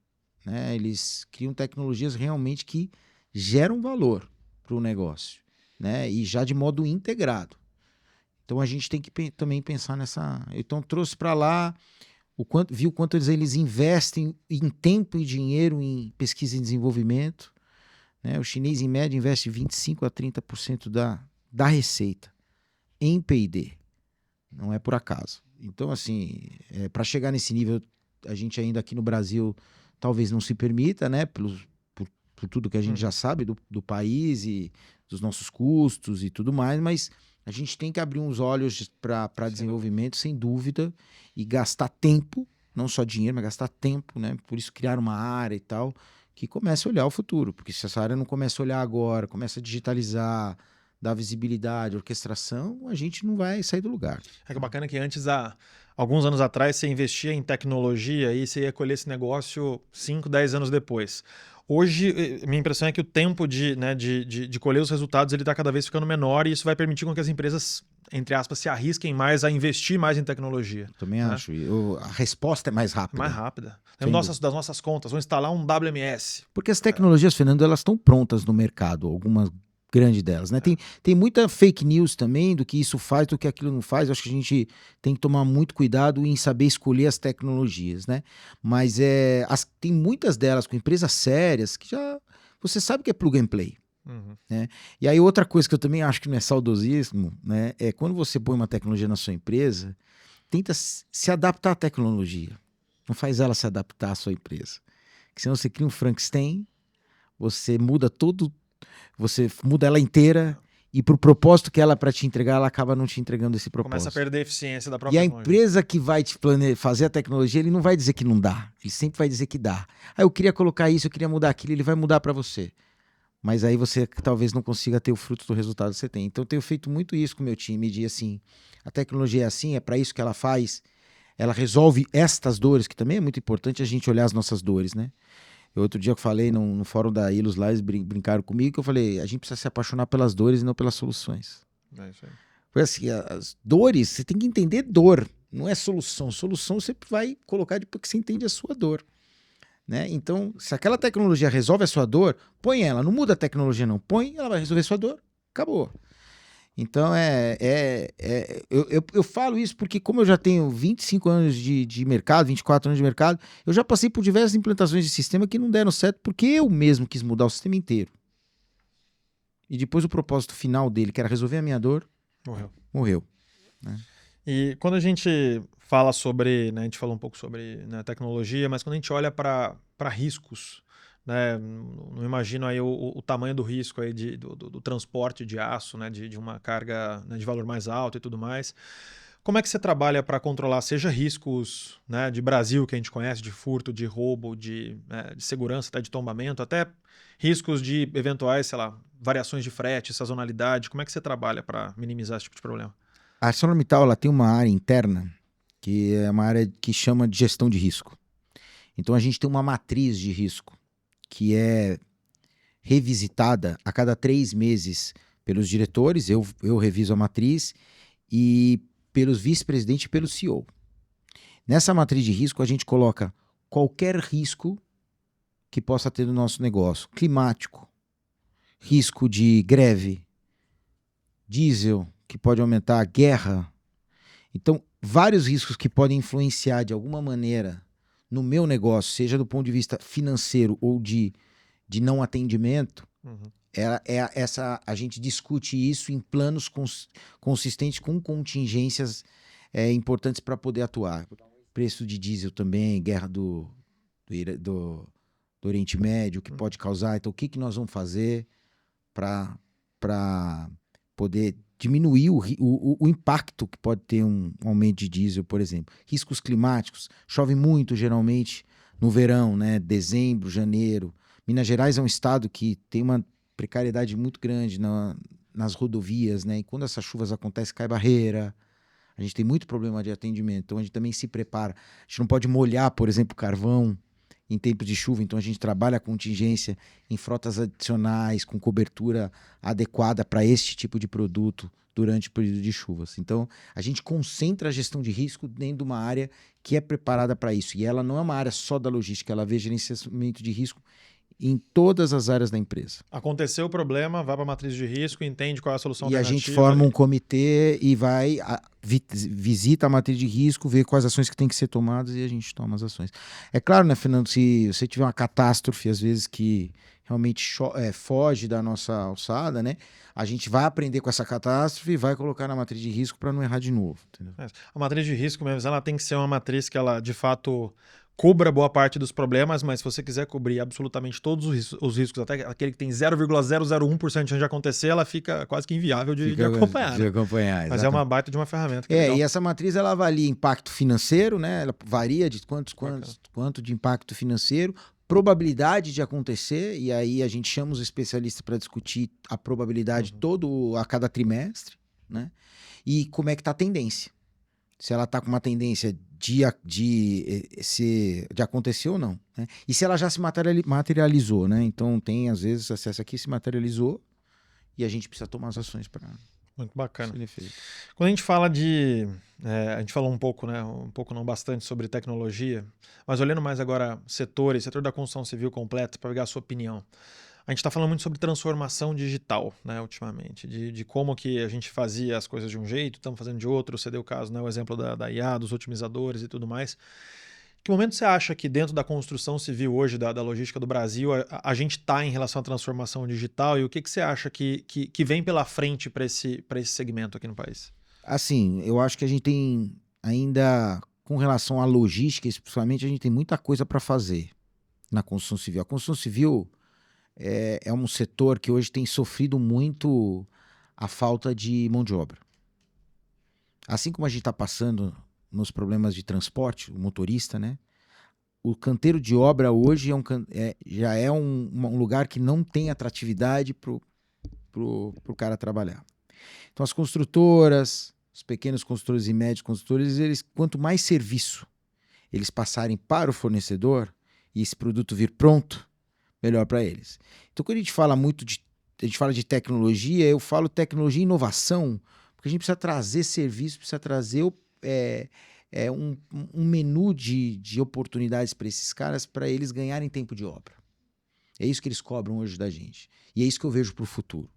né? Eles criam tecnologias realmente que geram valor para o negócio, né? E já de modo integrado. Então a gente tem que também pensar nessa... Então trouxe para lá, vi o quanto eles investem em tempo e dinheiro em pesquisa e desenvolvimento, né? O chinês, em média, investe 25% a 30% da receita em P&D. Não é por acaso. Então, assim, para chegar nesse nível, a gente ainda aqui no Brasil talvez não se permita, né? Por tudo que a gente já sabe do país e dos nossos custos e tudo mais, mas a gente tem que abrir uns olhos para desenvolvimento, sem dúvida, e gastar tempo, não só dinheiro, mas gastar tempo, né? Por isso criar uma área e tal, que comece a olhar o futuro, porque se essa área não começa a olhar agora, começa a digitalizar, dar visibilidade, orquestração, a gente não vai sair do lugar. É que bacana que antes, alguns anos atrás, você investia em tecnologia e você ia colher esse negócio 5, 10 anos depois. Hoje, minha impressão é que o tempo de colher os resultados ele está cada vez ficando menor e isso vai permitir com que as empresas, entre aspas, se arrisquem mais a investir mais em tecnologia. Eu também acho. A resposta é mais rápida. Mais rápida. Das nossas contas, vamos instalar um WMS. Porque as tecnologias, Fernando, elas estão prontas no mercado, algumas grande delas, né? Tem muita fake news também do que isso faz, do que aquilo não faz. Eu acho que a gente tem que tomar muito cuidado em saber escolher as tecnologias, né? Mas tem muitas delas com empresas sérias que já você sabe que é plug and play. Né? E aí outra coisa que eu também acho que não é saudosismo, né? É quando você põe uma tecnologia na sua empresa, tenta se adaptar à tecnologia. Não faz ela se adaptar à sua empresa. Porque senão você cria um Frankenstein, você muda ela inteira e pro propósito que ela para te entregar, ela acaba não te entregando esse propósito. Começa a perder a eficiência da própria E a empresa que vai te fazer a tecnologia, ele não vai dizer que não dá, ele sempre vai dizer que dá. Eu queria colocar isso, eu queria mudar aquilo, ele vai mudar para você. Mas aí você talvez não consiga ter o fruto do resultado que você tem. Então eu tenho feito muito isso com o meu time, de assim, a tecnologia é assim, é para isso que ela faz, ela resolve estas dores, que também é muito importante a gente olhar as nossas dores, né? Outro dia eu falei no fórum da Ilus lá, eles brincaram comigo, que eu falei, a gente precisa se apaixonar pelas dores e não pelas soluções. É isso aí. Foi assim, as dores, você tem que entender dor, não é solução. Solução você vai colocar depois que você entende a sua dor. Né? Então, se aquela tecnologia resolve a sua dor, põe ela, não muda a tecnologia não, põe, ela vai resolver a sua dor, acabou. Então, eu falo isso porque como eu já tenho 25 anos de mercado, 24 anos de mercado, eu já passei por diversas implantações de sistema que não deram certo porque eu mesmo quis mudar o sistema inteiro. E depois o propósito final dele, que era resolver a minha dor, morreu. Né? E quando a gente fala sobre, né, a gente falou um pouco sobre, né, tecnologia, mas quando a gente olha para riscos, né, não imagino aí o tamanho do risco aí do transporte de aço, né, de uma carga, né, de valor mais alto e tudo mais. Como é que você trabalha para controlar, seja riscos, né, de Brasil que a gente conhece, de furto, de roubo, de segurança, até de tombamento, até riscos de eventuais, sei lá, variações de frete, sazonalidade. Como é que você trabalha para minimizar esse tipo de problema? A ArcelorMittal, ela tem uma área interna que é uma área que chama de gestão de risco. Então a gente tem uma matriz de risco que é revisitada a cada 3 meses pelos diretores, eu reviso a matriz, e pelos vice-presidentes e pelo CEO. Nessa matriz de risco, a gente coloca qualquer risco que possa ter no nosso negócio. Climático, risco de greve, diesel, que pode aumentar, guerra. Então, vários riscos que podem influenciar de alguma maneira no meu negócio, seja do ponto de vista financeiro ou de não atendimento, a gente discute isso em planos consistentes com contingências importantes para poder atuar. Preço de diesel também, guerra do Oriente Médio, que pode causar. Então, o que nós vamos fazer para poder diminuir o impacto que pode ter um aumento de diesel, por exemplo. Riscos climáticos. Chove muito, geralmente, no verão, né? Dezembro, janeiro. Minas Gerais é um estado que tem uma precariedade muito grande nas rodovias, né? E quando essas chuvas acontecem, cai barreira. A gente tem muito problema de atendimento. Então, a gente também se prepara. A gente não pode molhar, por exemplo, carvão em tempos de chuva, então a gente trabalha a contingência em frotas adicionais, com cobertura adequada para este tipo de produto durante o período de chuvas. Então, a gente concentra a gestão de risco dentro de uma área que é preparada para isso. E ela não é uma área só da logística, ela vê gerenciamento de risco em todas as áreas da empresa. Aconteceu o problema, vai para a matriz de risco, entende qual é a solução e alternativa. E a gente forma um comitê e vai, visita a matriz de risco, vê quais ações que tem que ser tomadas e a gente toma as ações. É claro, né, Fernando, se você tiver uma catástrofe, às vezes que realmente foge da nossa alçada, né, a gente vai aprender com essa catástrofe e vai colocar na matriz de risco para não errar de novo. Entendeu? A matriz de risco, mesmo, ela tem que ser uma matriz que ela, de fato, cubra boa parte dos problemas, mas se você quiser cobrir absolutamente todos os riscos, até aquele que tem 0,001% de chance de acontecer, ela fica quase que inviável de acompanhar. De acompanhar, mas é uma baita de uma ferramenta. E essa matriz ela avalia impacto financeiro, né? Ela varia de quanto de impacto financeiro, probabilidade de acontecer, e aí a gente chama os especialistas para discutir a probabilidade a cada trimestre, né? E como é que está a tendência. Se ela está com uma tendência de acontecer ou não, né? E se ela já se materializou, né? Então tem, às vezes, acesso aqui se materializou e a gente precisa tomar as ações para... Muito bacana. Quando a gente fala a gente falou um pouco, né? Um pouco não bastante sobre tecnologia, mas olhando mais agora setor da construção civil completa, para pegar a sua opinião. A gente está falando muito sobre transformação digital, né, ultimamente, de como que a gente fazia as coisas de um jeito, estamos fazendo de outro. Você deu o caso, né, o exemplo da IA, dos otimizadores e tudo mais. Que momento você acha que dentro da construção civil hoje, da logística do Brasil, a gente está em relação à transformação digital, e o que você acha que vem pela frente para esse segmento aqui no país? Assim, eu acho que a gente tem ainda, com relação à logística, especialmente, a gente tem muita coisa para fazer na construção civil. A construção civil é um setor que hoje tem sofrido muito a falta de mão de obra. Assim como a gente está passando nos problemas de transporte, o motorista, né? O canteiro de obra hoje já é um lugar que não tem atratividade pro cara trabalhar. Então as construtoras, os pequenos construtores e médios construtores, eles, quanto mais serviço eles passarem para o fornecedor e esse produto vir pronto, melhor para eles. Então, quando a gente fala de tecnologia, eu falo tecnologia e inovação, porque a gente precisa trazer serviço, precisa trazer um menu de oportunidades para esses caras, para eles ganharem tempo de obra. É isso que eles cobram hoje da gente. E é isso que eu vejo para o futuro.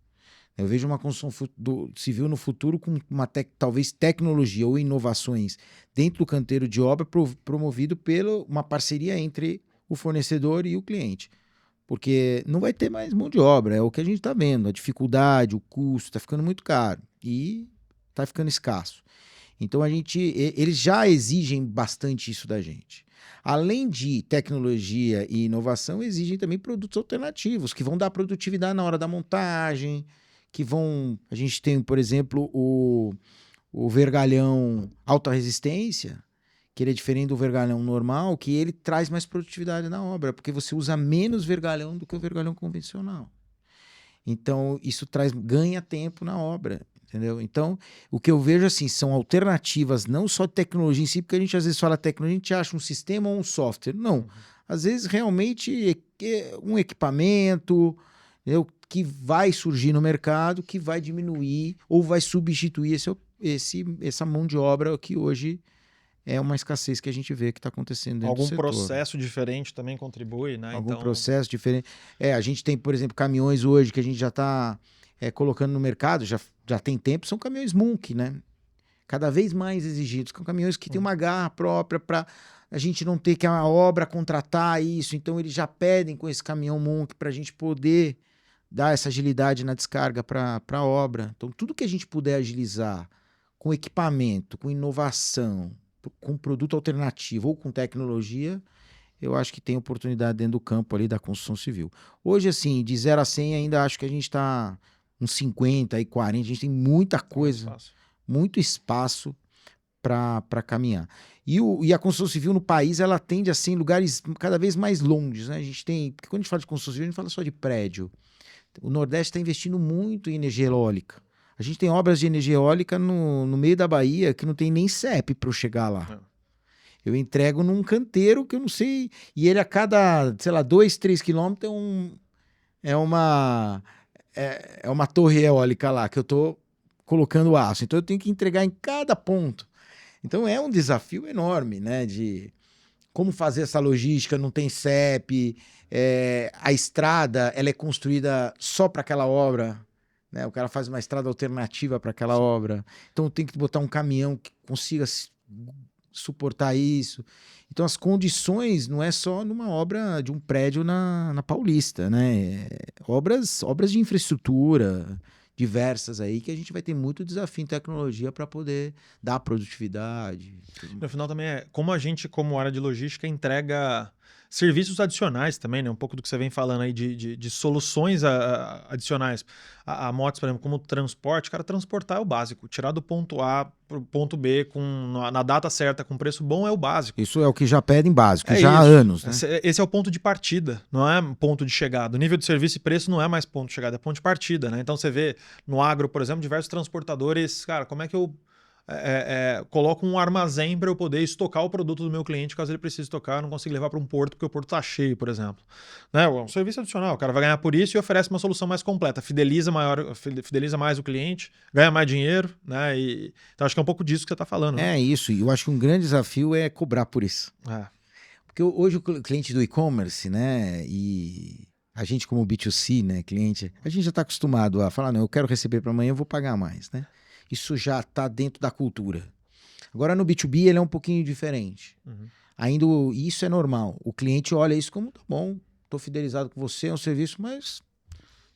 Eu vejo uma construção civil no futuro com talvez tecnologia ou inovações dentro do canteiro de obra promovido por uma parceria entre o fornecedor e o cliente. Porque não vai ter mais mão de obra, é o que a gente está vendo, a dificuldade, o custo, está ficando muito caro e está ficando escasso. Então eles já exigem bastante isso da gente. Além de tecnologia e inovação, exigem também produtos alternativos, que vão dar produtividade na hora da montagem, a gente tem, por exemplo, o vergalhão alta resistência, que ele é diferente do vergalhão normal, que ele traz mais produtividade na obra, porque você usa menos vergalhão do que o vergalhão convencional. Então, isso ganha tempo na obra, entendeu? Então, o que eu vejo assim, são alternativas, não só de tecnologia em si, porque a gente às vezes fala tecnologia, a gente acha um sistema ou um software. Não. Às vezes, realmente, um equipamento, entendeu? Que vai surgir no mercado, que vai diminuir ou vai substituir essa mão de obra que hoje é uma escassez que a gente vê que está acontecendo dentro do setor. Algum processo diferente também contribui, né? Algum processo diferente. A gente tem, por exemplo, caminhões hoje que a gente já está colocando no mercado, já tem tempo, são caminhões Munk, né? cada vez mais exigidos, com caminhões que têm uma garra própria para a gente não ter que a obra contratar isso. Então, eles já pedem com esse caminhão Monk para a gente poder dar essa agilidade na descarga para a obra. Então, tudo que a gente puder agilizar com equipamento, com inovação, com produto alternativo ou com tecnologia, eu acho que tem oportunidade dentro do campo ali da construção civil. Hoje, assim, de 0 a 100, ainda acho que a gente está uns 50 e 40, a gente tem muita coisa, muito espaço para caminhar. E a construção civil no país, ela tende a ser em lugares cada vez mais longes, né? A gente tem, porque quando a gente fala de construção civil, a gente fala só de prédio. O Nordeste está investindo muito em energia eólica. A gente tem obras de energia eólica no meio da Bahia que não tem nem CEP para eu chegar lá. Eu entrego num canteiro que eu não sei, e ele a cada, sei lá, 2, 3 quilômetros é uma torre eólica lá, que eu estou colocando aço. Então eu tenho que entregar em cada ponto. Então é um desafio enorme, né? De como fazer essa logística, não tem CEP, a estrada ela é construída só para aquela obra, né? O cara faz uma estrada alternativa para aquela obra. Então tem que botar um caminhão que consiga suportar isso. Então as condições não é só numa obra de um prédio na Paulista, né? Obras de infraestrutura diversas aí que a gente vai ter muito desafio em tecnologia para poder dar produtividade. No final também como a gente, como área de logística, entrega serviços adicionais também, né? Um pouco do que você vem falando aí de soluções adicionais. A Mots, por exemplo, como transporte, cara, transportar é o básico. Tirar do ponto A para o ponto B na data certa, com preço bom, é o básico. Isso é o que já pedem básico, já há anos. Né? Esse é o ponto de partida, não é ponto de chegada. O nível de serviço e preço não é mais ponto de chegada, é ponto de partida, né? Então você vê no agro, por exemplo, diversos transportadores, cara, como é que eu coloco um armazém para eu poder estocar o produto do meu cliente caso ele precise estocar, eu não consigo levar para um porto porque o porto está cheio, por exemplo. Né? É um serviço adicional, o cara vai ganhar por isso e oferece uma solução mais completa, fideliza mais o cliente, ganha mais dinheiro, né? Então acho que é um pouco disso que você está falando. Né? É isso, e eu acho que um grande desafio é cobrar por isso. Porque hoje o cliente do e-commerce, né, e a gente como B2C, né, cliente, a gente já está acostumado a falar, não, eu quero receber para amanhã, eu vou pagar mais, né? Isso já está dentro da cultura. Agora, no B2B, ele é um pouquinho diferente. Ainda isso é normal. O cliente olha isso como, tá bom, estou fidelizado com você, é um serviço, mas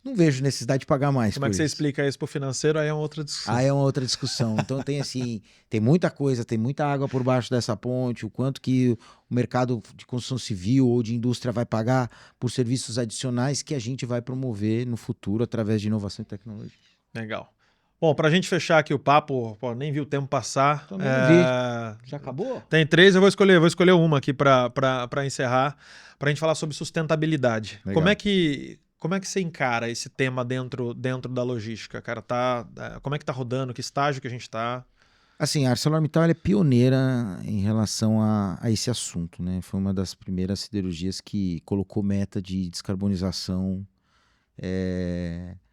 não vejo necessidade de pagar mais. Como é que você explica isso para o financeiro? Aí é uma outra discussão. Aí é uma outra discussão. Então, tem assim, tem muita coisa, tem muita água por baixo dessa ponte, o quanto que o mercado de construção civil ou de indústria vai pagar por serviços adicionais que a gente vai promover no futuro através de inovação e tecnologia. Legal. Bom, pra gente fechar aqui o papo, nem vi o tempo passar. Também não vi. Já acabou? Tem 3, eu vou escolher uma aqui para encerrar, pra gente falar sobre sustentabilidade. Legal. Como é que você encara esse tema dentro da logística, cara? Como é que tá rodando? Que estágio que a gente tá? Assim, a ArcelorMittal ela é pioneira em relação a esse assunto, né? Foi uma das primeiras siderurgias que colocou meta de descarbonização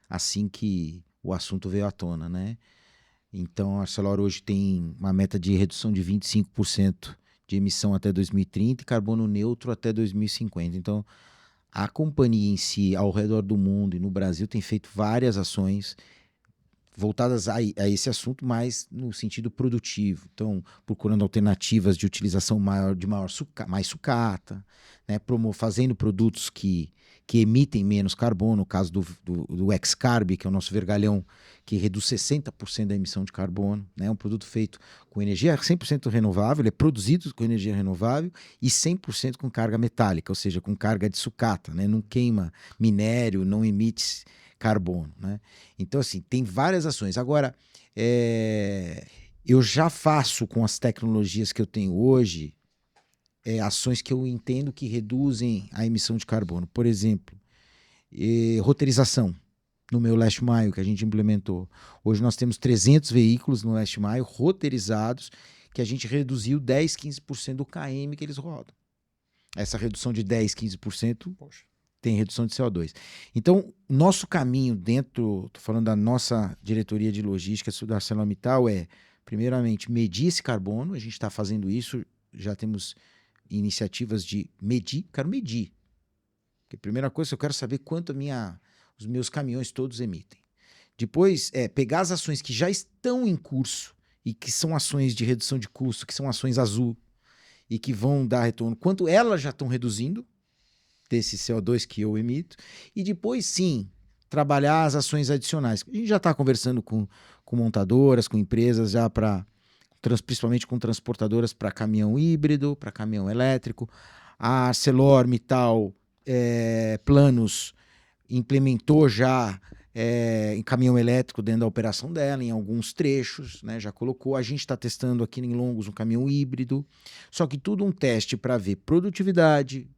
assim que o assunto veio à tona, né? Então, a Arcelor hoje tem uma meta de redução de 25% de emissão até 2030 e carbono neutro até 2050. Então, a companhia em si, ao redor do mundo e no Brasil, tem feito várias ações voltadas a esse assunto, mas no sentido produtivo. Então, procurando alternativas de utilização mais sucata, né? Fazendo produtos que emitem menos carbono, no caso do X-Carb, que é o nosso vergalhão, que reduz 60% da emissão de carbono. É, né? Um produto feito com energia 100% renovável, ele é produzido com energia renovável e 100% com carga metálica, ou seja, com carga de sucata, né? Não queima minério, não emite carbono, né? Então, assim, tem várias ações. Agora, eu já faço com as tecnologias que eu tenho hoje ações que eu entendo que reduzem a emissão de carbono. Por exemplo, roteirização no meu Last Mile que a gente implementou. Hoje nós temos 300 veículos no Last Mile roteirizados que a gente reduziu 10, 15% do KM que eles rodam. Essa redução de 10, 15%... Poxa. Tem redução de CO2. Então, nosso caminho estou falando da nossa diretoria de logística da ArcelorMittal primeiramente, medir esse carbono, a gente está fazendo isso, já temos iniciativas de medir, quero medir. Porque a primeira coisa, eu quero saber quanto os meus caminhões todos emitem. Depois, pegar as ações que já estão em curso e que são ações de redução de custo, que são ações azul e que vão dar retorno, quanto elas já estão reduzindo desse CO2 que eu emito, e depois sim trabalhar as ações adicionais. A gente já está conversando com montadoras, com empresas já principalmente com transportadoras para caminhão híbrido, para caminhão elétrico. A ArcelorMittal Planos implementou já em caminhão elétrico dentro da operação dela, em alguns trechos, né, já colocou. A gente está testando aqui em Longos um caminhão híbrido, só que tudo um teste para ver produtividade,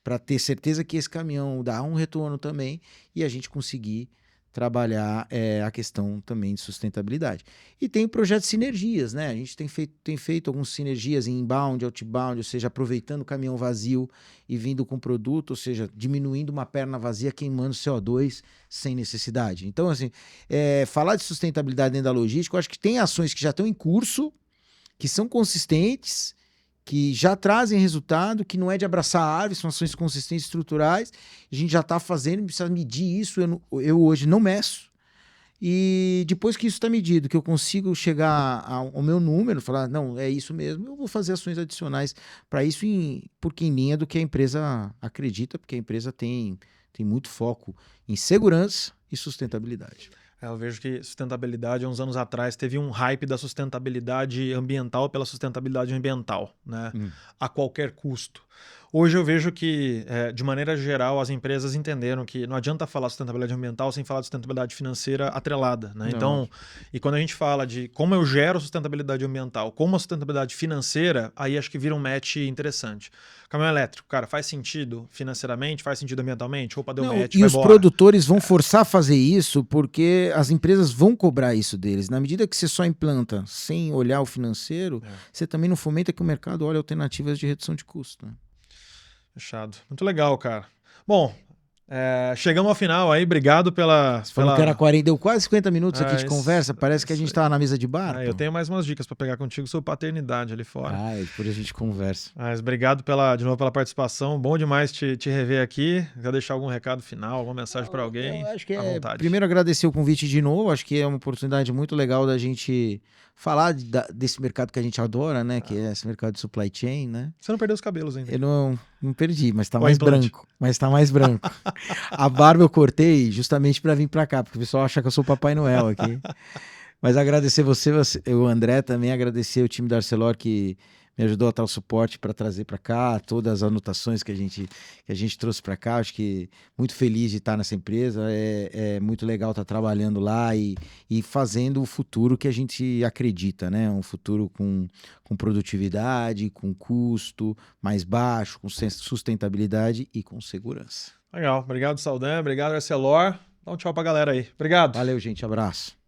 para ter certeza que esse caminhão dá um retorno também e a gente conseguir trabalhar a questão também de sustentabilidade. E tem projetos de sinergias, né? A gente tem feito algumas sinergias em inbound, outbound, ou seja, aproveitando o caminhão vazio e vindo com produto, ou seja, diminuindo uma perna vazia, queimando CO2 sem necessidade. Então, assim, falar de sustentabilidade dentro da logística, eu acho que tem ações que já estão em curso, que são consistentes, que já trazem resultado, que não é de abraçar árvores, são ações consistentes, estruturais. A gente já está fazendo, precisa medir isso. Eu hoje não meço. E depois que isso está medido, que eu consigo chegar ao meu número, falar, não, é isso mesmo, eu vou fazer ações adicionais para isso, porque em linha do que a empresa acredita, porque a empresa tem muito foco em segurança e sustentabilidade. Eu vejo que sustentabilidade, uns anos atrás, teve um hype da sustentabilidade ambiental pela sustentabilidade ambiental, né? A qualquer custo. Hoje eu vejo que, de maneira geral, as empresas entenderam que não adianta falar sustentabilidade ambiental sem falar de sustentabilidade financeira atrelada, né? Então, e quando a gente fala de como eu gero sustentabilidade ambiental, como a sustentabilidade financeira, aí acho que vira um match interessante. Caminhão elétrico, cara, faz sentido financeiramente, faz sentido ambientalmente? Opa, deu match, e vai os embora. Produtores vão forçar a fazer isso porque as empresas vão cobrar isso deles. Na medida que você só implanta sem olhar o financeiro, você também não fomenta que o mercado olhe alternativas de redução de custo, né? Fechado. Muito legal, cara. Bom, chegamos ao final aí. Obrigado pela... Você falou que era 40, deu quase 50 minutos aqui de isso, conversa. Parece que a gente estava na mesa de bar. Eu tenho mais umas dicas para pegar contigo sobre paternidade ali fora. Depois a gente conversa. Mas obrigado de novo pela participação. Bom demais te rever aqui. Quer deixar algum recado final, alguma mensagem para alguém? Eu acho que à vontade. Primeiro agradecer o convite de novo. Acho que é uma oportunidade muito legal da gente falar desse mercado que a gente adora, né? Que é esse mercado de supply chain, né? Você não perdeu os cabelos ainda? Eu não perdi, mas tá mais branco. A barba eu cortei justamente para vir para cá, porque o pessoal acha que eu sou o Papai Noel aqui. Mas agradecer você, o André também, agradecer o time da Arcelor que me ajudou a dar o suporte para trazer para cá todas as anotações que a gente trouxe para cá. Acho que muito feliz de estar nessa empresa, é muito legal estar trabalhando lá e fazendo o futuro que a gente acredita, né? Um futuro com produtividade, com custo mais baixo, com sustentabilidade e com segurança. Legal, obrigado Saldanha, obrigado Arcelor. Dá um tchau pra galera aí. Obrigado. Valeu, gente, abraço.